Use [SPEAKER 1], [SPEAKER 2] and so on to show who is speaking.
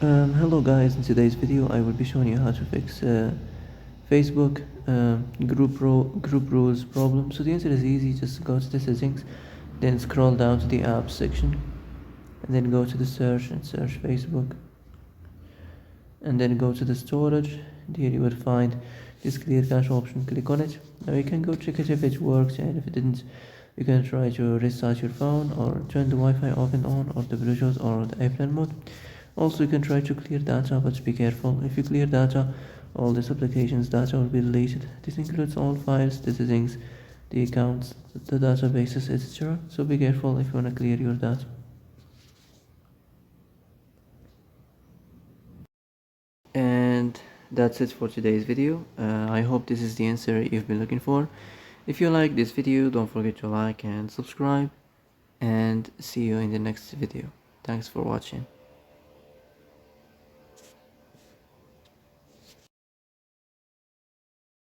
[SPEAKER 1] Hello guys, in today's video I will be showing you how to fix Facebook group rules problem. So the answer is easy, just go to the settings, then scroll down to the apps section, and then go to the search and search Facebook, and then go to the storage. Here you will find this clear cache option, click on it. Now you can go check it if it works, and if it didn't, you can try to restart your phone or turn the Wi-Fi off and on, or the Bluetooth or the airplane mode. Also, you can try to clear data, but be careful. If you clear data, all this application's data will be deleted. This includes all files, the settings, the accounts, the databases, etc. So be careful if you want to clear your data. And that's it for today's video. I hope this is the answer you've been looking for. If you like this video, don't forget to like and subscribe, and see you in the next video. Thanks for watching.